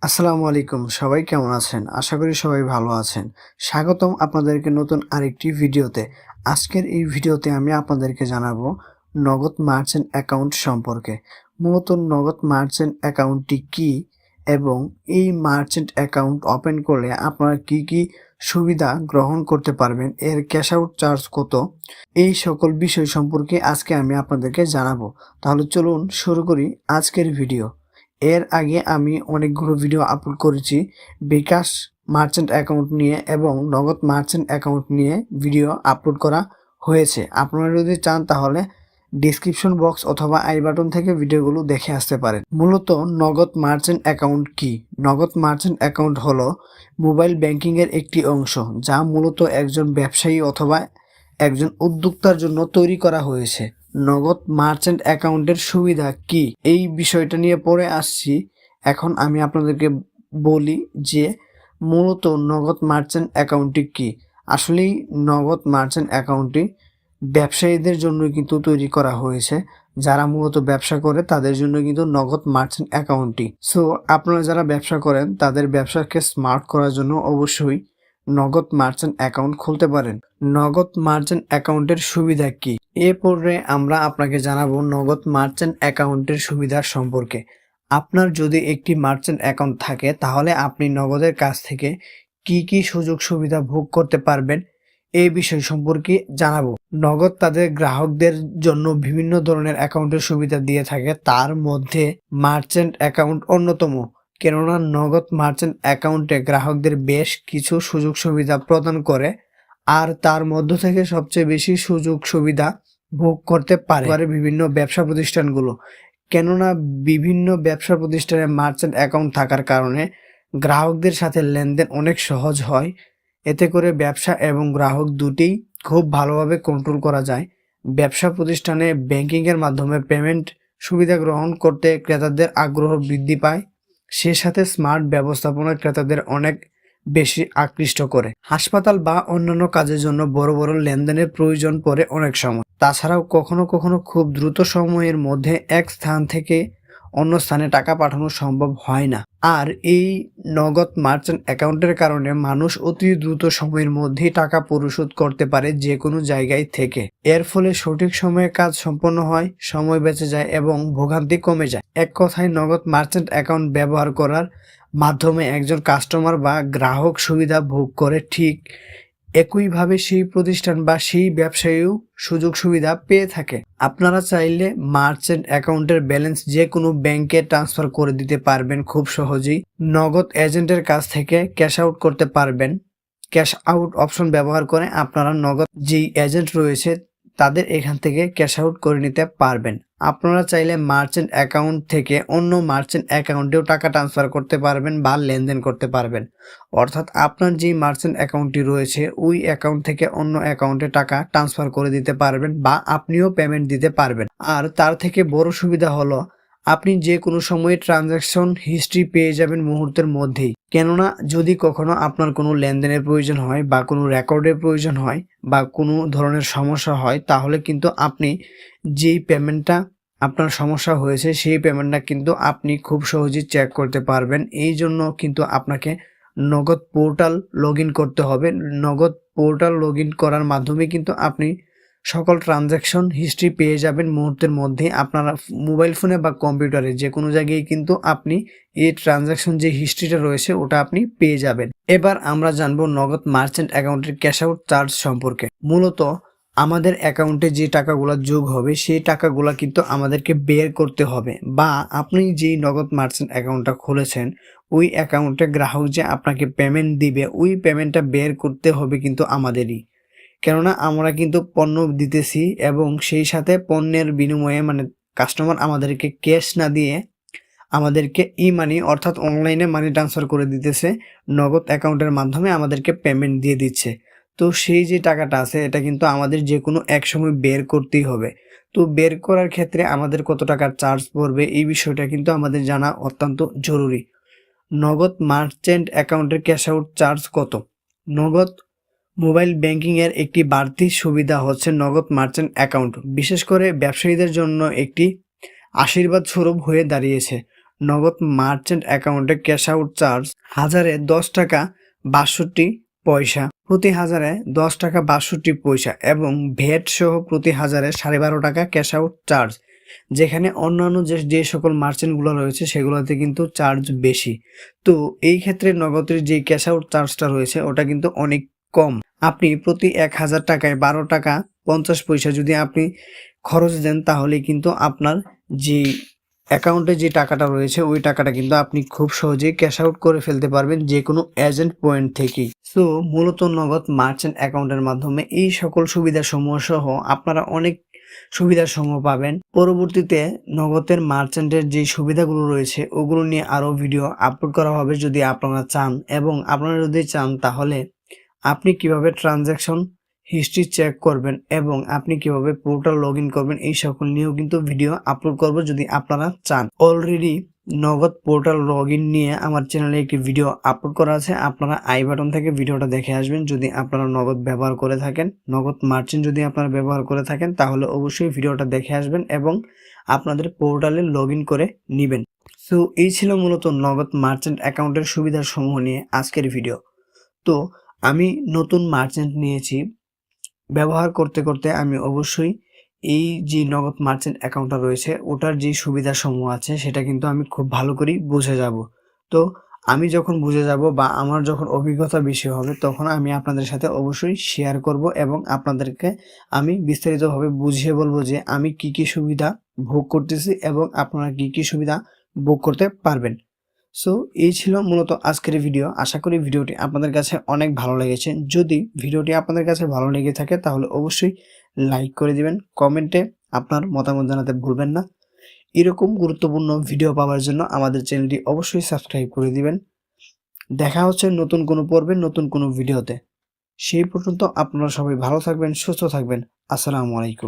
আসসালামু আলাইকুম। সবাই কেমন আছেন? আশা করি সবাই ভালো আছেন। স্বাগতম আপনাদেরকে নতুন আরেকটি ভিডিওতে। আজকের এই ভিডিওতে আমি আপনাদেরকে জানাবো নগদ মার্চেন্ট অ্যাকাউন্ট সম্পর্কে। মূলত নগদ মার্চেন্ট অ্যাকাউন্টটি কী এবং এই মার্চেন্ট অ্যাকাউন্ট ওপেন করলে আপনারা কী কী সুবিধা গ্রহণ করতে পারবেন, এর ক্যাশ আউট চার্জ কত, এই সকল বিষয় সম্পর্কে আজকে আমি আপনাদেরকে জানাবো। তাহলে চলুন শুরু করি আজকের ভিডিও। এর আগে আমি অনেকগুলো ভিডিও আপলোড করেছি বিকাশ মার্চেন্ট অ্যাকাউন্ট নিয়ে এবং নগদ মার্চেন্ট অ্যাকাউন্ট নিয়ে ভিডিও আপলোড করা হয়েছে। আপনারা যদি চান তাহলে ডিসক্রিপশন বক্স অথবা আই বাটন থেকে ভিডিওগুলো দেখে আসতে পারেন। মূলত নগদ মার্চেন্ট অ্যাকাউন্ট কি? নগদ মার্চেন্ট অ্যাকাউন্ট হলো মোবাইল ব্যাংকিংয়ের একটি অংশ, যা মূলত একজন ব্যবসায়ী অথবা একজন উদ্যোক্তার জন্য তৈরি করা হয়েছে। নগদ মার্চেন্ট অ্যাকাউন্টের সুবিধা কি, এই বিষয়টা নিয়ে পরে আসছি। এখন আমি আপনাদেরকে বলি যে মূলত নগদ মার্চেন্ট অ্যাকাউন্টটি কি। আসলেই নগদ মার্চেন্ট অ্যাকাউন্টটি ব্যবসায়ীদের জন্য কিন্তু তৈরি করা হয়েছে। যারা মূলত ব্যবসা করে তাদের জন্য কিন্তু নগদ মার্চেন্ট অ্যাকাউন্টটি। সো আপনারা যারা ব্যবসা করেন তাদের ব্যবসাকে স্মার্ট করার জন্য অবশ্যই নগদ মার্চেন্ট অ্যাকাউন্ট খুলতে পারেন। নগদ মার্চেন্ট অ্যাকাউন্টের সুবিধা কি, এ পর্বে আমরা আপনাকে জানাবো নগদ মার্চেন্ট অ্যাকাউন্টের সুবিধা সম্পর্কে। আপনার যদি একটি মার্চেন্ট অ্যাকাউন্ট থাকে তাহলে আপনি নগদের কাছ থেকে কি কি সুযোগ সুবিধা ভোগ করতে পারবেন এই বিষয় সম্পর্কে জানাবো। নগদ তাদের গ্রাহকদের জন্য বিভিন্ন ধরনের অ্যাকাউন্টের সুবিধা দিয়ে থাকে, তার মধ্যে মার্চেন্ট অ্যাকাউন্ট অন্যতম। কেননা নগদ মার্চেন্ট অ্যাকাউন্টে গ্রাহকদের বেশ কিছু সুযোগ সুবিধা প্রদান করে, আর তার মধ্য থেকে সবচেয়ে বেশি সুযোগ সুবিধা ভোগ করতে পারে বিভিন্ন ব্যবসা প্রতিষ্ঠানগুলো। কেননা বিভিন্ন ব্যবসা প্রতিষ্ঠানে মার্চেন্ট অ্যাকাউন্ট থাকার কারণে গ্রাহকদের সাথে লেনদেন অনেক সহজ হয়। এতে করে ব্যবসা এবং গ্রাহক দুটিই খুব ভালোভাবে কন্ট্রোল করা যায়। ব্যবসা প্রতিষ্ঠানে ব্যাংকিংয়ের মাধ্যমে পেমেন্ট সুবিধা গ্রহণ করতে ক্রেতাদের আগ্রহ বৃদ্ধি পায়। সে সাথে স্মার্ট ব্যবস্থাপনা ক্রেতাদের অনেক বেশি আকৃষ্ট করে। হাসপাতাল বা অন্যান্য কাজের জন্য বড় বড় লেনদেনের প্রয়োজন পড়ে অনেক সময়। তাছাড়াও কখনো কখনো খুব দ্রুত সময়ের মধ্যে এক স্থান থেকে অন্য স্থানে টাকা পাঠানো সম্ভব হয় না। আর এই নগদ মার্চেন্ট অ্যাকাউন্টের কারণে মানুষ অতি দ্রুত সময়ের মধ্যেই টাকা পরিশোধ করতে পারে যে কোনো জায়গায় থেকে। এর ফলে সঠিক সময়ে কাজ সম্পন্ন হয়, সময় বেঁচে যায় এবং ভোগান্তি কমে যায়। এক কথায় নগদ মার্চেন্ট অ্যাকাউন্ট ব্যবহার করার মাধ্যমে একজন কাস্টমার বা গ্রাহক সুবিধা ভোগ করে, ঠিক একইভাবে সেই প্রতিষ্ঠান বা সেই ব্যবসায়ীও সুযোগ সুবিধা পেয়ে থাকে। আপনারা চাইলে মার্চেন্ট অ্যাকাউন্টের ব্যালেন্স যে কোনো ব্যাংকে ট্রান্সফার করে দিতে পারবেন খুব সহজেই। নগদ এজেন্টের কাছ থেকে ক্যাশ আউট করতে পারবেন। ক্যাশ আউট অপশন ব্যবহার করে আপনারা নগদ যেই এজেন্ট রয়েছে তাদের এখান থেকে ক্যাশ আউট করে নিতে পারবেন। আপনারা চাইলে মার্চেন্ট অ্যাকাউন্ট থেকে অন্য মার্চেন্ট অ্যাকাউন্টেও টাকা ট্রান্সফার করতে পারবেন বা লেনদেন করতে পারবেন। অর্থাৎ আপনার যে মার্চেন্ট অ্যাকাউন্টটি রয়েছে ওই অ্যাকাউন্ট থেকে অন্য অ্যাকাউন্টে টাকা ট্রান্সফার করে দিতে পারবেন বা আপনিও পেমেন্ট দিতে পারবেন। আর তার থেকে বড় সুবিধা হলো আপনি যে কোনো সময় ট্রানজ্যাকশন হিস্ট্রি পেয়ে যাবেন মুহূর্তের মধ্যেই। কেননা যদি কখনো আপনার কোনো লেনদেনের প্রয়োজন হয় বা কোনো রেকর্ডের প্রয়োজন হয় বা কোনো ধরনের সমস্যা হয়, তাহলে কিন্তু আপনি যেই পেমেন্টটা আপনার সমস্যা হয়েছে সেই পেমেন্টটা কিন্তু আপনি খুব সহজেই চেক করতে পারবেন। এই জন্য কিন্তু আপনাকে নগদ পোর্টাল লগ ইন করতে হবে। নগদ পোর্টাল লগ ইন করার মাধ্যমে কিন্তু আপনি সকল ট্রানজ্যাকশন হিস্ট্রি পেয়ে যাবেন মুহূর্তের মধ্যে। আপনারা মোবাইল ফোনে বা কম্পিউটারে যে কোনো জায়গায় কিন্তু আপনি এই ট্রানজ্যাকশন যে হিস্ট্রিটা রয়েছে ওটা আপনি পেয়ে যাবেন। এবার আমরা জানবো নগদ মার্চেন্ট অ্যাকাউন্টের ক্যাশ আউট চার্জ সম্পর্কে। মূলত আমাদের অ্যাকাউন্টে যে টাকাগুলো যোগ হবে সেই টাকাগুলো কিন্তু আমাদেরকে বের করতে হবে, বা আপনি যেই নগদ মার্চেন্ট অ্যাকাউন্টটা খুলেছেন ওই অ্যাকাউন্টে গ্রাহক যে আপনাকে পেমেন্ট দিবে ওই পেমেন্টটা বের করতে হবে কিন্তু আমাদেরই। কেননা আমরা কিন্তু পণ্য দিতেছি এবং সেই সাথে পণ্যের বিনিময়ে কাস্টমার আমাদেরকে ক্যাশ না দিয়ে আমাদেরকে ই মানি অর্থাৎ অনলাইনে মানি ট্রান্সফার করে দিতেছে, নগদ অ্যাকাউন্টের মাধ্যমে আমাদেরকে পেমেন্ট দিয়ে দিচ্ছে। তো সেই যে টাকাটা আছে এটা কিন্তু আমাদের যে কোনো এক সময় বের করতেই হবে। তো বের করার ক্ষেত্রে আমাদের কত টাকার চার্জ পড়বে এই বিষয়টা কিন্তু আমাদের জানা অত্যন্ত জরুরি। নগদ মার্চেন্ট অ্যাকাউন্টের ক্যাশ আউট চার্জ কত? নগদ মোবাইল ব্যাংকিংয়ের একটি বাড়তি সুবিধা হচ্ছে নগদ মার্চেন্ট অ্যাকাউন্ট বিশেষ করে ব্যবসায়ীদের জন্য একটি আশীর্বাদ স্বরূপ হয়ে দাঁড়িয়েছে। নগদ মার্চেন্ট অ্যাকাউন্টে ক্যাশ আউট চার্জ 1000-এ 10 টাকা 62 পয়সা, প্রতি 1000-এ 10 টাকা 62 পয়সা এবং ভ্যাট সহ প্রতি 1000-এ 12.5 টাকা ক্যাশ আউট চার্জ। যেখানে অন্যান্য যে সকল মার্চেন্টগুলো রয়েছে সেগুলোতে কিন্তু চার্জ বেশি। তো এই ক্ষেত্রে নগদের যে ক্যাশ আউট চার্জটা রয়েছে ওটা কিন্তু অনেক কম। আপনি প্রতি 1000 টাকায় 12 টাকা 50 পয়সা যদি আপনি খরচ দেন তাহলে কিন্তু আপনার যে অ্যাকাউন্টে যে টাকাটা রয়েছে ওই টাকাটা কিন্তু আপনি খুব সহজেই ক্যাশ আউট করে ফেলতে পারবেন যে কোনো এজেন্ট পয়েন্ট থেকেই। সো মূলত নগদ মার্চেন্ট অ্যাকাউন্টের মাধ্যমে এই সকল সুবিধাসমূহ সহ আপনারা অনেক সুবিধাসমূহ পাবেন। পরবর্তীতে নগদের মার্চেন্টের যে সুবিধাগুলো রয়েছে ওগুলো নিয়ে আরও ভিডিও আপলোড করা হবে যদি আপনারা চান, এবং আপনারা যদি চান তাহলে আপনি কিভাবে ট্রানজ্যাকশন হিস্ট্রি চেক করবেন এবং আপনি কিভাবে পোর্টাল লগ ইন করবেন এই সকল নিয়েও কিন্তু ভিডিও আপলোড করব যদি আপনারা চান। অলরেডি নগদ পোর্টাল লগ ইন নিয়ে আমার চ্যানেলে একটি ভিডিও আপলোড করা আছে, আপনারা আই বাটন থেকে ভিডিওটা দেখে আসবেন যদি আপনারা নগদ ব্যবহার করে থাকেন। নগদ মার্চেন্ট যদি আপনারা ব্যবহার করে থাকেন তাহলে অবশ্যই ভিডিওটা দেখে আসবেন এবং আপনাদের পোর্টালে লগ ইন করে নেবেন। সো এই ছিল মূলত নগদ মার্চেন্ট অ্যাকাউন্টের সুবিধাসমূহ নিয়ে আজকের ভিডিও। তো আমি নতুন মার্চেন্ট নিয়েছি, ব্যবহার করতে করতে আমি অবশ্যই এই যে নগদ মার্চেন্ট অ্যাকাউন্টটা রয়েছে ওটার যে সুবিধাসমূহ আছে সেটা কিন্তু আমি খুব ভালো করেই বুঝে যাব। তো আমি যখন বুঝে যাব বা আমার যখন অভিজ্ঞতা বেশি হবে তখন আমি আপনাদের সাথে অবশ্যই শেয়ার করব এবং আপনাদেরকে আমি বিস্তারিতভাবে বুঝিয়ে বলবো যে আমি কি কি সুবিধা ভোগ করতেছি এবং আপনারা কি কি সুবিধা ভোগ করতে পারবেন। সো এই ছিল মূলত আজকের ভিডিও। আশা করি ভিডিওটি আপনাদের কাছে অনেক ভালো লেগেছে। যদি ভিডিওটি আপনাদের কাছে ভালো লেগে থাকে তাহলে অবশ্যই লাইক করে দিবেন, কমেন্টে আপনার মতামত জানাতে ভুলবেন না। এরকম গুরুত্বপূর্ণ ভিডিও পাওয়ার জন্য আমাদের চ্যানেলটি অবশ্যই সাবস্ক্রাইব করে দিবেন। দেখা হচ্ছে নতুন কোনো পর্বে নতুন কোনো ভিডিওতে। সেই পর্যন্ত আপনারা সবাই ভালো থাকবেন, সুস্থ থাকবেন। আসসালামু আলাইকুম।